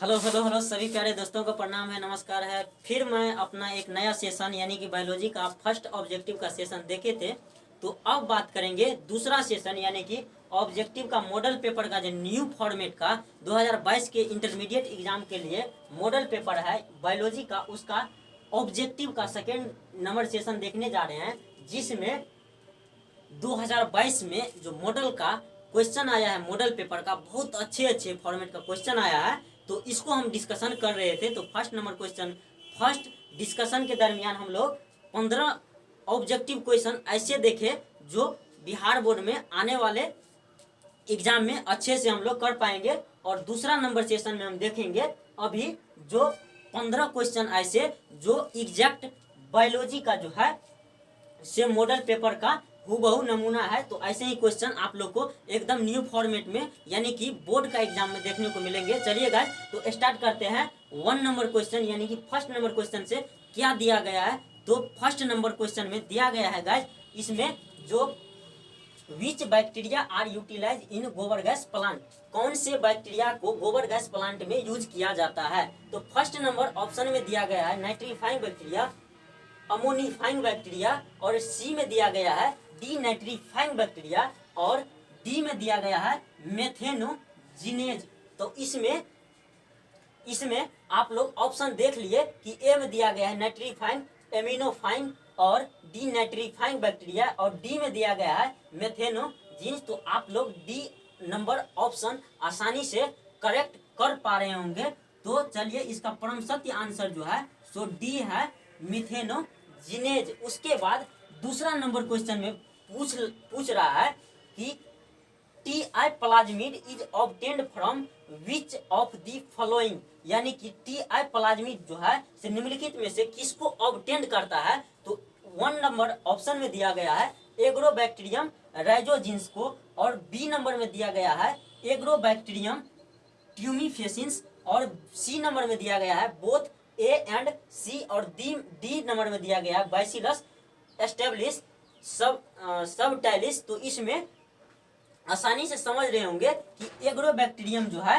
Hello hello hello सभी प्यारे दोस्तों को प्रणाम है, नमस्कार है। फिर मैं अपना एक नया सेशन यानी कि बायोलॉजी का फर्स्ट ऑब्जेक्टिव का सेशन देखे थे। तो अब बात करेंगे दूसरा सेशन यानी कि ऑब्जेक्टिव का मॉडल पेपर का जो न्यू फॉर्मेट का 2022 के इंटरमीडिएट एग्जाम के लिए मॉडल पेपर है बायोलॉजी का, उसका ऑब्जेक्टिव का सेकेंड नंबर सेशन देखने जा रहे हैं, जिसमें 2022 में जो मॉडल का क्वेश्चन आया है, मॉडल पेपर का बहुत अच्छे अच्छे फॉर्मेट का क्वेश्चन आया है। तो इसको हम डिस्कशन कर रहे थे। तो first number question, first discussion के दरमियान हम लोग 15 ऑब्जेक्टिव क्वेश्चन ऐसे देखे जो बिहार बोर्ड में आने वाले एग्जाम में अच्छे से हम लोग कर पाएंगे। और दूसरा नंबर सेशन में हम देखेंगे अभी जो 15 क्वेश्चन ऐसे जो एग्जैक्ट बायोलॉजी का जो है से मॉडल पेपर का हूबहू नमूना है। तो ऐसे ही क्वेश्चन आप लोग को एकदम न्यू फॉर्मेट में यानी कि बोर्ड का एग्जाम में देखने को मिलेंगे। चलिए गाइस, तो स्टार्ट करते हैं 1 नंबर क्वेश्चन यानी कि फर्स्ट नंबर क्वेश्चन से क्या दिया गया है। तो फर्स्ट नंबर क्वेश्चन में दिया गया है गाइस, इसमें जो विच बैक्टीरिया आर यूटिलाइज इन गोबर गैस प्लांट, कौन से बैक्टीरिया को गोबर गैस प्लांट में यूज किया जाता है। तो फर्स्ट नंबर ऑप्शन में दिया गया है नाइट्रीफाइंग बैक्टीरिया, अमोनिफाइंग बैक्टीरिया, और सी में दिया गया है डी नाइट्रीफाइंग बैक्टीरिया, और डी में दिया गया है मेथेनोजिनेज। तो इसमें आप लोग ऑप्शन देख लिए कि ए में दिया गया है नाइट्रीफाइंग, एमिनोफाइंग और डी नाइट्रीफाइंग बैक्टीरिया, और डी में दिया गया है मेथेनोजिन्स। तो आप लोग डी नंबर ऑप्शन आसानी से करेक्ट कर पा रहे होंगे। तो चलिए, इसका परम सत्य आंसर जो है सो डी है, मिथेनोजिनेज। उसके बाद दूसरा नंबर क्वेश्चन में पूछ रहा है कि T I plasmid is obtained from which of the following, यानी कि टी आई प्लाज्मिड जो है से निम्नलिखित में से किसको ऑब्टेन्ड करता है। तो 1 नंबर ऑप्शन में दिया गया है एग्रोबैक्टीरियम राइजोजिन्स को, और बी नंबर में दिया गया है एग्रोबैक्टीरियम ट्यूमिफेसिन्स, और सी नंबर में दिया गया है बोथ ए एंड सी, और डी नंबर में दिया गया है बैसिलस एस्टेब्लिश सबटाइलिस। तो इसमें आसानी से समझ रहे होंगे कि एग्रोबैक्टीरियम जो है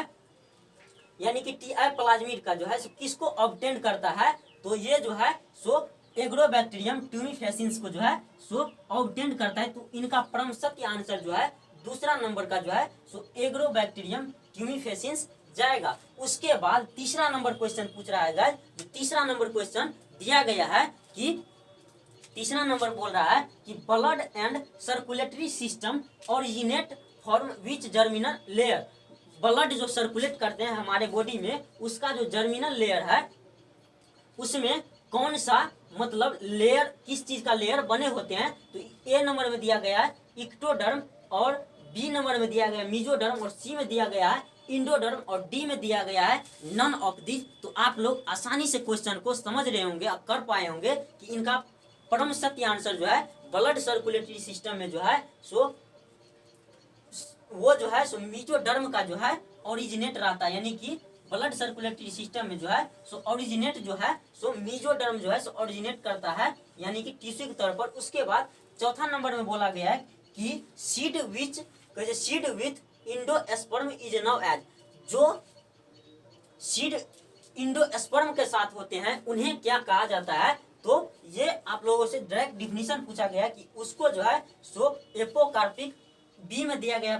यानी कि टी आई प्लाज्मिड का जो है सो किसको ऑब्टेन करता है। तो ये जो है सो एग्रोबैक्टीरियम ट्यूमिफेसिन्स को जो है सो ऑब्टेन करता है। तो इनका परम सत्य आंसर जो है दूसरा नंबर का जो है सो एग्रोबैक्टीरियम ट्यूमिफेसिन्स जाएगा। उसके बाद तीसरा नंबर क्वेश्चन पूछ रहा है गाइस। तीसरा नंबर क्वेश्चन दिया गया है कि तीसरा नंबर बोल रहा है कि blood and circulatory system originate form which germinal layer, blood जो सर्कुलेट करते हैं हमारे बॉडी में उसका जो जर्मिनल लेयर है उसमें कौन सा मतलब लेयर, किस चीज का लेयर बने होते हैं। तो ए नंबर में दिया गया है इक्टोडर्म, और बी नंबर में दिया गया है मीजोडर्म, और सी में दिया गया है इंडोडर्म, और डी में दिया गया है नन ऑफ दिस। तो आप लोग आसानी से क्वेश्चन को समझ रहे होंगे और कर पाए होंगे कि इनका परम सत्य आंसर जो है ब्लड सर्कुलेटरी सिस्टम में जो है सो वो जो है सो मीजोडर्म का जो है ओरिजिनेट रहता है, यानी कि ब्लड सर्कुलेटरी सिस्टम में जो है सो ओरिजिनेट जो है सो मीजोडर्म जो है सो ओरिजिनेट करता है, यानी कि टिश्यू के तौर पर। उसके बाद चौथा नंबर में बोला गया है कि seed with endosperm is now as, जो सीड इंडोस्पर्म के साथ होते हैं उन्हें क्या कहा जाता है। तो ये आप लोगों से डायरेक्ट डिफिनीशन पूछा गया कि उसको जो है सो एपोकार्पिक, बी में दिया गया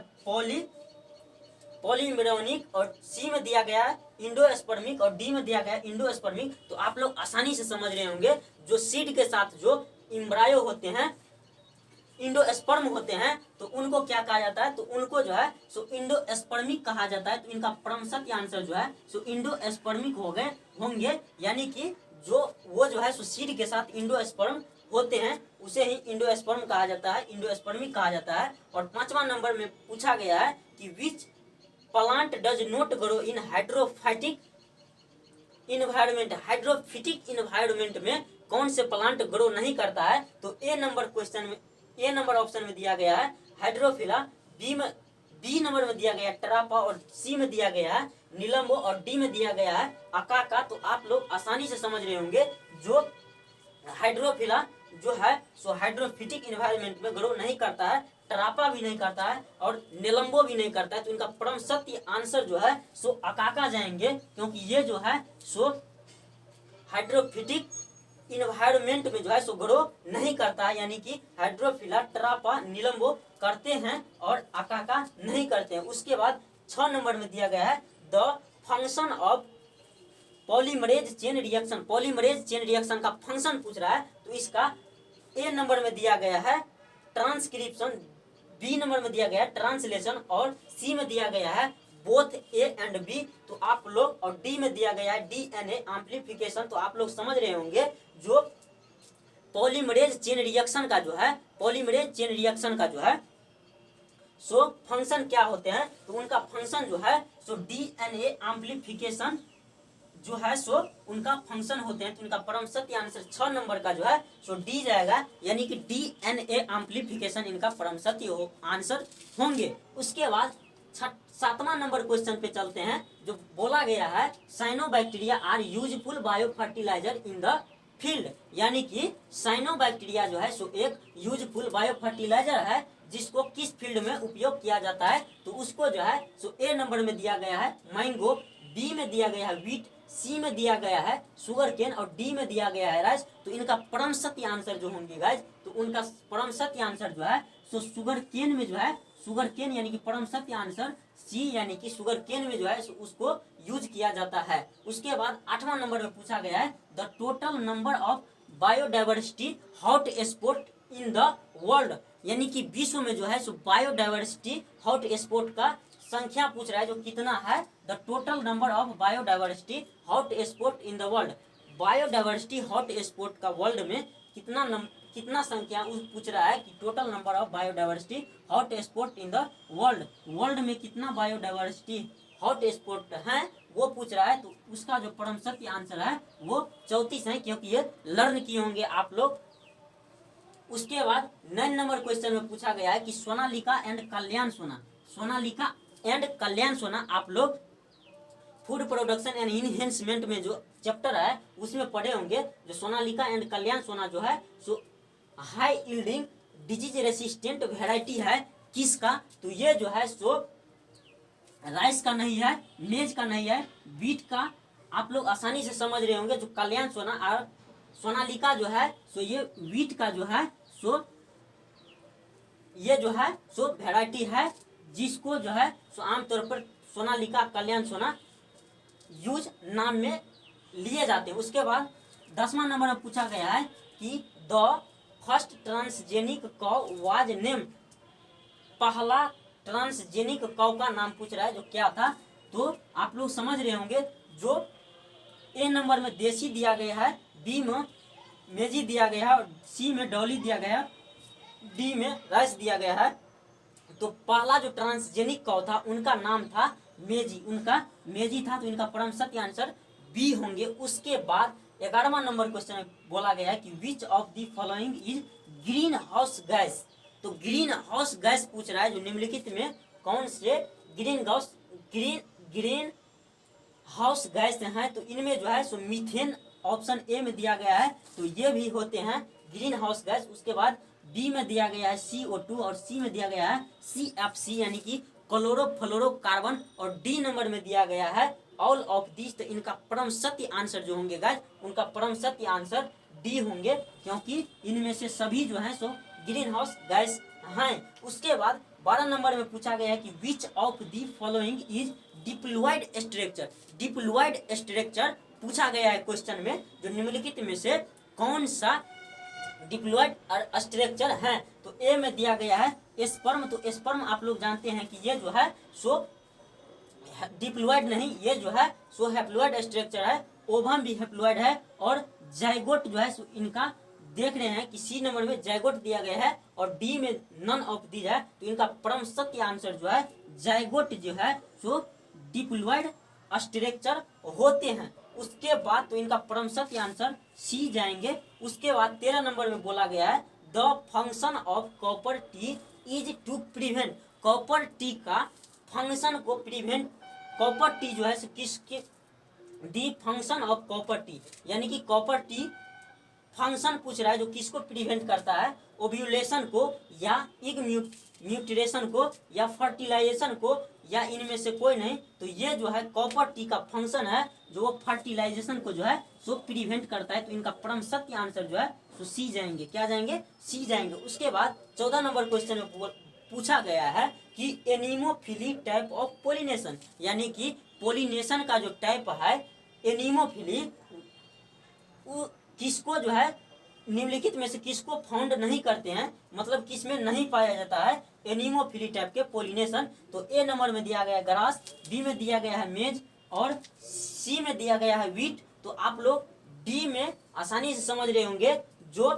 पॉलीमेरोनिक, और सी में दिया गया इंडोस्पर्मिक, और डी में दिया गया इंडोस्पर्मिक। तो आप लोग आसानी से समझ रहे होंगे जो सीड के साथ जो इम्ब्रायो होते हैं, इंडोस्पर्म होते हैं, तो उनको क्या कहा जाता है। तो उनको जो है सो इंडोस्पर्मिक कहा जाता है। तो इनका परम सत्य आंसर जो है सो इंडोस्पर्मिक होंगे, यानी कि वो जो है सो सीड के साथ इंडोस्पर्म होते हैं उसे ही इंडोस्पर्म कहा जाता है, इंडोस्पर्मिक कहा जाता है। और 5वां नंबर में पूछा गया है कि which plant does not grow in hydrophytic environment, hydrophytic environment में कौन से प्लांट ग्रो नहीं करता है। तो ए नंबर ऑप्शन में दिया गया है हाइड्रोफिला, बी नंबर में दिया गया है टरापा, और सी में दिया गया है नीलम्बो, और डी में दिया गया है अकाका। तो आप लोग आसानी से समझ रहे होंगे जो हाइड्रोफिला जो है सो हाइड्रोफिटिक इन्वायरमेंट में ग्रो नहीं करता है। ट्रापा भी नहीं करता है और निलंबो भी नहीं करता है। तो इनका परम सत्य आंसर जो है सो अकाका जाएंगे, क्योंकि ये जो है सो हाइड्रोफिटिक इन्वायरमेंट में जो है सो ग्रो नहीं करता है, यानी कि हाइड्रोफिला, ट्रापा, निलंबो करते हैं और अकाका नहीं करते हैं। उसके बाद 6 नंबर में दिया गया है the function of polymerase chain reaction. Polymerase chain reaction का फंक्शन पूछ रहा है, तो इसका ए नंबर में दिया गया है ट्रांसक्रिप्शन, बी नंबर में दिया गया है ट्रांसलेशन और सी में दिया गया है बोथ ए एंड बी। तो आप लोग, और डी में दिया गया है डीएनए एम्प्लीफिकेशन। तो आप लोग समझ रहे होंगे जो पॉलीमरेज चेन रिएक्शन का जो है, पॉलीमरेज चेन रिएक्शन का जो है सो फंक्शन क्या होते हैं। तो उनका फंक्शन जो है सो डीएनए एम्प्लीफिकेशन जो है सो उनका फंक्शन होते हैं। तो उनका परम सत्य आंसर 6 नंबर का जो है सो डी जाएगा, यानी कि डीएनए एम्प्लीफिकेशन इनका परम सत्य आंसर होंगे। उसके बाद 7वां नंबर क्वेश्चन पे चलते हैं, जो बोला गया है cyanobacteria are useful bio fertilizer in the field, यानी कि साइनोबैक्टीरिया जो है सो एक यूजफुल बायो फर्टिलाइजर है जिसको किस फील्ड में उपयोग किया जाता है। तो उसको जो है सो ए नंबर में दिया गया है मैंगो, बी में दिया गया है वीट, सी में दिया गया है शुगर केन और डी में दिया गया है राइस। तो इनका परम सत्य आंसर जो होंगे गाइज, तो उनका परम सत्य आंसर जो है सो शुगर केन में जो है, शुगर केन यानी कि परम सत्य आंसर सी, यानी कि शुगर केन में जो है उसको यूज किया जाता है। उसके बाद 8वां नंबर में पूछा गया है the total number of biodiversity hot spot in the world, यानी कि विश्व में जो है सो बायोडाइवर्सिटी हॉट स्पॉट का संख्या पूछ रहा है, जो कितना है the total number of biodiversity hot spot in the world. Biodiversity hot spot का वर्ल्ड में कितना संख्या पूछ रहा है कि total number of biodiversity hot spot in the world, world में कितना बायोडाइवर्सिटी हॉट स्पॉट है वो पूछ रहा है। तो उसका जो परम सत्य आंसर है वो 34 है, क्योंकि ये लर्न किए होंगे आप लोग। उसके बाद 9 नंबर क्वेश्चन में पूछा गया है कि सोनालिका एंड कल्याण सोना, सोनालिका एंड कल्याण सोना आप लोग फूड प्रोडक्शन एंड इनहेंसमेंट में जो चैप्टर है उसमें पढ़े होंगे। जो सोनालिका एंड कल्याण सोना जो है सो high yielding disease resistant variety है किसका, तो ये जो है सो राइस का नहीं है, मेज का नहीं है, बीट का आप लोग आसानी से समझ रहे होंगे। जो कल्याण सोना और सोनालिका जो है सो ये वीट का जो है सो ये जो है सो वेराइटी है, जिसको जो है सो आमतौर पर सोनालिका, कल्याण सोना यूज नाम में लिए जाते हैं। उसके बाद 10वां नंबर में पूछा गया है कि द फर्स्ट ट्रांसजेनिक कॉ वाज नेम, पहला ट्रांसजेनिक कॉ का नाम पूछ रहा है जो क्या था। तो आप लोग समझ रहे होंगे जो ए नंबर में देसी दिया गया है, बी में मेजी दिया गया है और सी में डॉली दिया गया है, डी में राइस दिया गया है। तो पहला जो ट्रांसजेनिक कॉ था उनका नाम था मेजी, उनका मेजी था, तो इनका परम सत्य आंसर बी होंगे। उसके बाद 11वां नंबर क्वेश्चन में बोला गया है कि which of the following is green house gas. तो ग्रीन हाउस गैस पूछ रहा है जो निम्नलिखित में कौन से ग्रीन हाउस गैस हैं। तो इनमें जो है सो मीथेन ऑप्शन ए में दिया गया है, तो ये भी होते हैं ग्रीन हाउस गैस। उसके बाद बी में दिया गया है CO2 और सी में दिया गया है CFC यानी कि क्लोरोफ्लोरोकार्बन और डी नंबर में दिया गया है ऑल ऑफ दिस। तो इनका परम सत्य आंसर जो होंगे गाइस, उनका परम सत्य आंसर डी होंगे, क्योंकि इनमें से सभी जो है सो ग्रीन हाउस गैस हैं। उसके बाद 12 नंबर में पूछा गया है कि which of the following is diploid structure. Diploid structure पूछा गया है क्वेश्चन में, जो निम्नलिखित में से कौन सा डिप्लॉयड स्ट्रक्चर है। तो ए में दिया गया है स्पर्म। तो स्पर्म आप लोग जानते हैं कि ये जो है सो डिप्लॉयड नहीं, ये जो है सो हैप्लॉयड स्ट्रक्चर है। ओवम भी हैप्लॉयड है और जाइगोट जो है सो इनका देख रहे हैं कि सी नंबर में जाइगोट दिया गया है और डी में नन ऑफ दीज है। तो इनका परम सत्य आंसर जो है जाइगोट जो है सो डिप्लॉयड स्ट्रक्चर होते हैं। उसके बाद तो इनका परम सत्य आंसर सी जाएंगे। उसके बाद 13 नंबर में बोला गया है the function of copper T is to prevent. Copper T का फंक्शन को प्रिवेंट, कॉपर टी जो है किसके, the function of copper T यानी कि कॉपर टी फंक्शन पूछ रहा है जो किसको प्रिवेंट करता है, ओव्यूलेशन को या म्यूटेशन को या फर्टिलाइजेशन को या इनमें से कोई नहीं, तो ये जो है कॉपर टी का फंक्शन है जो वो फर्टिलाइजेशन को जो है सो प्रिवेंट करता है। तो इनका परम सत्य आंसर जो है सो सी जाएंगे। क्या जाएंगे? सी जाएंगे। उसके बाद 14 नंबर क्वेश्चन में पूछा गया है कि एनीमोफिली टाइप ऑफ पोलिनेशन, यानी कि पोलिनेशन का जो टाइप है एनीमोफिली, वो किसको जो है निम्नलिखित में से किसको फाउंड नहीं करते हैं, मतलब किस में नहीं पाया जाता है एनीमोफिली टाइप के पोलिनेशन। तो ए नंबर में दिया गया है ग्रास, बी में दिया गया है मेज और सी में दिया गया है वीट। तो आप लोग डी में आसानी से समझ रहे होंगे जो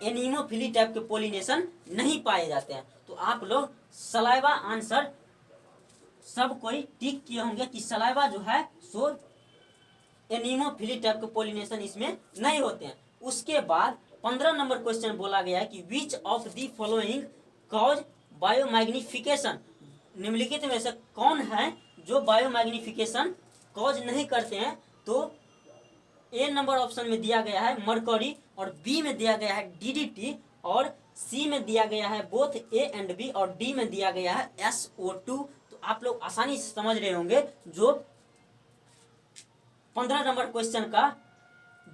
एनीमोफिली टाइप के पोलिनेशन नहीं पाए जाते हैं। तो आप लोग सलाइवा आंसर सब कोई टिक किए होंगे कि सलाइवा जो है सो एनीमोफिली टाइप के पोलिनेशन इसमें नहीं होते हैं। उसके बाद 15 नंबर क्वेश्चन बोला गया है कि which of the following cause biomagnification, निम्नलिखित में से कौन है जो बायोमैग्निफिकेशन कॉज नहीं करते हैं। तो ए नंबर ऑप्शन में दिया गया है मरकरी और बी में दिया गया है डीडीटी और सी में दिया गया है बोथ ए एंड बी और डी में दिया गया है SO2। तो आप लोग आसानी से समझ रहे होंगे जो 15 नंबर क्वेश्चन का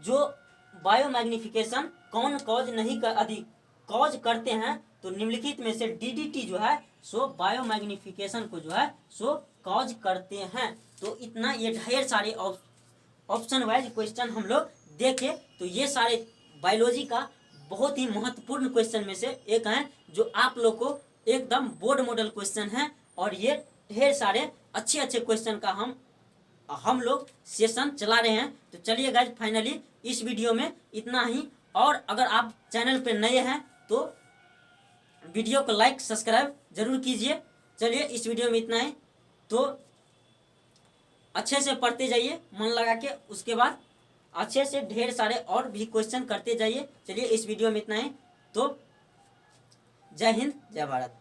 जो बायोमैग्निफिकेशन कौन कॉज नहीं कर अधिक कॉज करते हैं, तो निम्नलिखित में से डीडीटी जो है सो बायोमैग्निफिकेशन को जो है सो कॉज करते हैं। तो इतना ये ढेर सारे ऑप्शन वाइज क्वेश्चन हम लोग देखे। तो ये सारे बायोलॉजी का बहुत ही महत्वपूर्ण क्वेश्चन में से एक है जो आप लोग को एकदम बोर्ड मॉडल क्वेश्चन है और ये ढेर सारे अच्छे अच्छे क्वेश्चन का हम लोग सेशन चला रहे हैं। तो चलिए गाइज फाइनली इस वीडियो में इतना ही, और अगर आप चैनल पर नए हैं तो वीडियो को लाइक सब्सक्राइब जरूर कीजिए। चलिए इस वीडियो में इतना ही, तो अच्छे से पढ़ते जाइए मन लगा के, उसके बाद अच्छे से ढेर सारे और भी क्वेश्चन करते जाइए। चलिए इस वीडियो में इतना ही, तो जय हिंद जय भारत।